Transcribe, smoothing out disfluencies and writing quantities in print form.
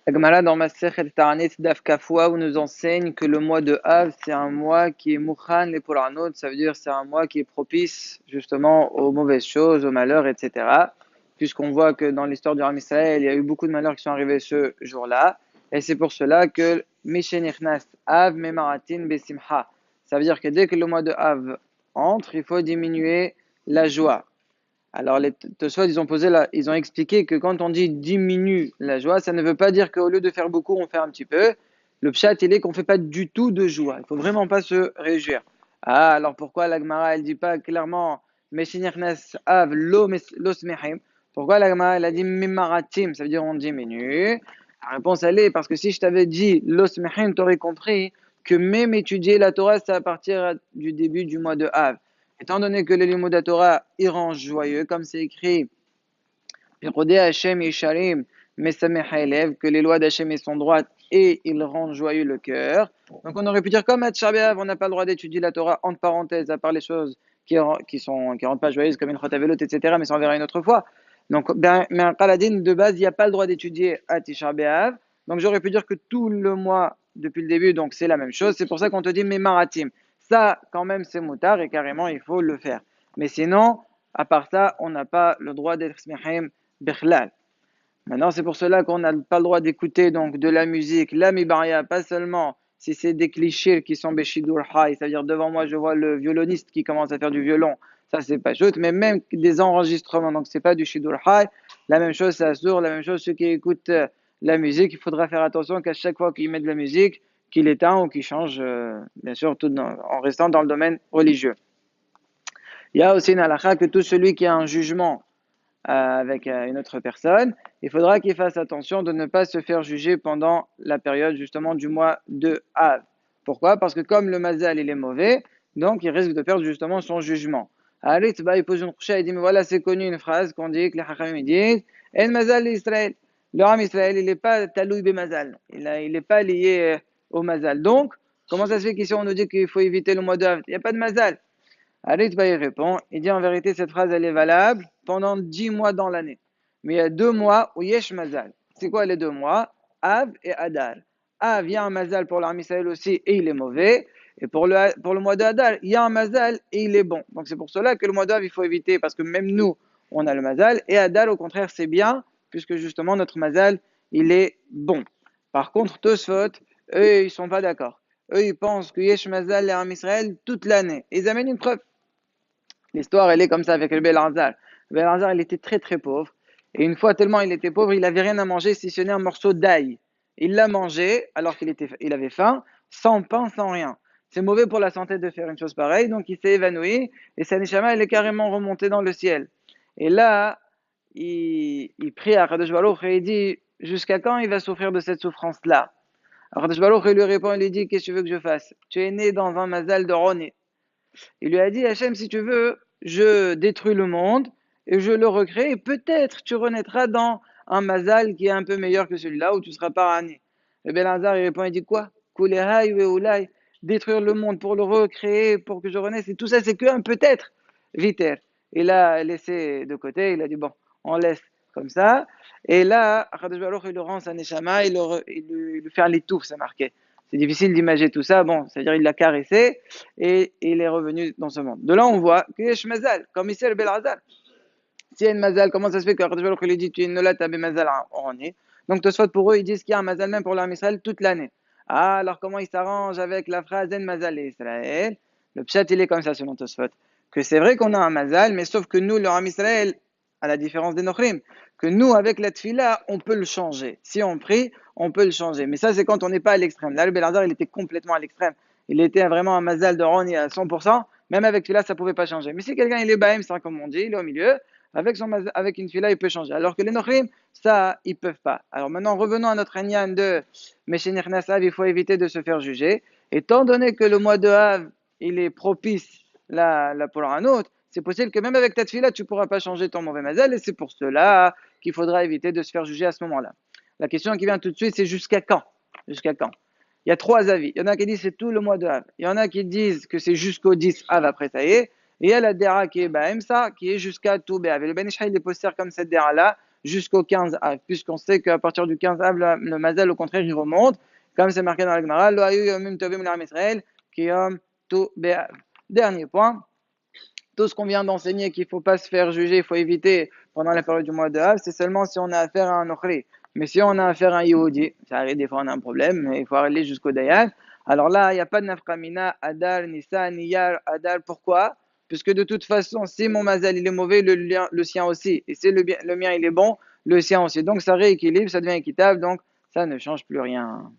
La Gemara dans Masechet Ta'anit Daf Kafwa où nous enseigne que le mois de Av c'est un mois qui est Mukhan les Polanot, ça veut dire c'est un mois qui est propice justement aux mauvaises choses, aux malheurs, etc. Puisqu'on voit que dans l'histoire du Ram Israël, il y a eu beaucoup de malheurs qui sont arrivés ce jour-là, et c'est pour cela que Mishenichnas Av Memaratin Besimha, ça veut dire que dès que le mois de Av entre, il faut diminuer la joie. Alors, les Tosfot, ils ont expliqué que quand on dit diminue la joie, ça ne veut pas dire qu'au lieu de faire beaucoup, on fait un petit peu. Le pshat, il est qu'on ne fait pas du tout de joie. Il ne faut vraiment pas se réjouir. Ah, alors pourquoi la Gemara, elle ne dit pas clairement Meshinirnes av lo smehim? Pourquoi la Gemara, elle a dit mimaratim? Ça veut dire on diminue. La réponse, elle est parce que si je t'avais dit lo smehim, tu aurais compris que même étudier la Torah, c'est à partir du début du mois de Av. Étant donné que le Limud Torah, il rend joyeux, comme c'est écrit, Hashem Yisharim, que les lois d'Hachem sont droites et ils rendent joyeux le cœur. Donc on aurait pu dire comme à Tchar on n'a pas le droit d'étudier la Torah entre parenthèses, à part les choses qui rendent pas joyeuses, comme une chotavelot, etc. Mais ça on verra une autre fois. Donc, mais un paladin de base, il n'y a pas le droit d'étudier à Tisha B'Av. Donc j'aurais pu dire que tout le mois depuis le début, donc c'est la même chose. C'est pour ça qu'on te dit Maratim. Ça, quand même, c'est moutard et carrément, il faut le faire. Mais sinon, à part ça, on n'a pas le droit d'être smehim bichlal. Maintenant, c'est pour cela qu'on n'a pas le droit d'écouter donc de la musique, la mibaria, pas seulement si c'est des clichés qui sont beshidur high, c'est-à-dire devant moi je vois le violoniste qui commence à faire du violon, ça c'est pas juste, mais même des enregistrements, donc c'est pas du shidur high, la même chose c'est sourd, la même chose ceux qui écoutent la musique, il faudra faire attention qu'à chaque fois qu'il met de la musique, qu'il éteint ou qu'il change, bien sûr, en restant dans le domaine religieux. Il y a aussi une halakha que tout celui qui a un jugement avec une autre personne, il faudra qu'il fasse attention de ne pas se faire juger pendant la période justement du mois de Av. Pourquoi? Parce que comme le mazal il est mauvais, donc il risque de perdre justement son jugement. Allez, il pose une couche et il dit mais voilà c'est connu une phrase qu'on dit que les hachamim disent En mazal Israël. Le Ram Israël il n'est pas taloui be mazal, il n'est pas lié au mazal. Donc comment ça se fait qu'ici on nous dit qu'il faut éviter le mois de Av? Il n'y a pas de mazal. Ritba y répond, il dit en vérité cette phrase elle est valable pendant 10 mois dans l'année. Mais il y a 2 mois où Yesh Mazal. C'est quoi les 2 mois? Av et Adar. Av, il y a un Mazal pour l'armée Israël aussi et il est mauvais. Et pour le mois de Adar, il y a un Mazal et il est bon. Donc c'est pour cela que le mois d'Av il faut éviter parce que même nous on a le Mazal et Adar au contraire c'est bien puisque justement notre Mazal il est bon. Par contre Tosfot, eux ils sont pas d'accord. Eux ils pensent que Yesh Mazal et l'armée Israël toute l'année. Ils amènent une preuve. L'histoire, elle est comme ça avec le Belazar. Le Belazar, il était très très pauvre. Et une fois, tellement il était pauvre, il n'avait rien à manger si ce n'est un morceau d'ail. Il l'a mangé alors il avait faim, sans pain, sans rien. C'est mauvais pour la santé de faire une chose pareille, donc il s'est évanoui et sa neshama, elle est carrément remontée dans le ciel. Et là, il prie à Kadosh Baruch et il dit jusqu'à quand il va souffrir de cette souffrance-là? Alors Kadosh Baruch il lui répond, il lui dit qu'est-ce que tu veux que je fasse? Tu es né dans un mazal de Roni. Il lui a dit, Hachem, si tu veux, je détruis le monde et je le recrée et peut-être tu renaîtras dans un mazal qui est un peu meilleur que celui-là où tu seras parané. Le Belazar, il répond, il dit quoi? Détruire le monde pour le recréer, pour que je renaisse, et tout ça, c'est qu'un peut-être. Viter. Il a laissé de côté, il a dit, bon, on laisse comme ça. Et là, Akadosh Baruch il le rend sa neshama, il lui fait un litouf, c'est marqué. C'est difficile d'imaginer tout ça, bon, c'est-à-dire il l'a caressé, et il est revenu dans ce monde. De là, on voit que Yesh Mazal, comme ici le Belazar. S'il y a une Mazal, comment ça se fait que Akadosh Baruch il dit tu es nolat tabe Mazal en année? Donc, Tosfot pour eux, ils disent qu'il y a un Mazal même pour l'armée Israël toute l'année. Ah, alors comment il s'arrange avec la phrase En Mazal et Israël? Le pshat, il est comme ça selon Tosfot. Que c'est vrai qu'on a un Mazal, mais sauf que nous, le Ram Israël, à la différence des Nochrim, que nous, avec la Tfila, on peut le changer. Si on prie, on peut le changer. Mais ça, c'est quand on n'est pas à l'extrême. Là, le Belazar, il était complètement à l'extrême. Il était vraiment un Mazal de Roni à 100%. Même avec Tfila, ça ne pouvait pas changer. Mais si quelqu'un, il est Bahem, c'est comme on dit, il est au milieu, avec une fila, il peut changer. Alors que les Nochrim, ça, ils peuvent pas. Alors maintenant, revenons à notre Anyan de Meshenir Nassav, il faut éviter de se faire juger. Étant donné que le mois de Av, il est propice là, pour un autre, c'est possible que même avec ta fila, tu ne pourras pas changer ton mauvais mazal, et c'est pour cela qu'il faudra éviter de se faire juger à ce moment-là. La question qui vient tout de suite, c'est jusqu'à quand? Jusqu'à quand? Il y a 3 avis. Il y en a qui disent que c'est tout le mois de Av. Il y en a qui disent que c'est jusqu'au 10 Av, après ça y est. Et il y a la Dera qui est Baemsa, qui est jusqu'à tout Béav. Et le Ben Ishai, il est postère comme cette Dera-là, jusqu'au 15 Av, puisqu'on sait qu'à partir du 15 Av, le Mazal, au contraire, il remonte, comme c'est marqué dans la Gemara, Lo hayu yomim tovim l'Am Israël, ki yom tu be'av. Dernier point, tout ce qu'on vient d'enseigner qu'il ne faut pas se faire juger, il faut éviter pendant la période du mois de Av, c'est seulement si on a affaire à un Ochri. Mais si on a affaire à un Yehudi, ça arrive des fois on a un problème, mais il faut aller jusqu'au Dayan. Alors là, il n'y a pas de nafkamina, Adal, Nissa, Niyar, Adal. Pourquoi? Puisque de toute façon, si mon mazal il est mauvais, le sien aussi. Et si le mien il est bon, le sien aussi. Donc ça rééquilibre, ça devient équitable, donc ça ne change plus rien.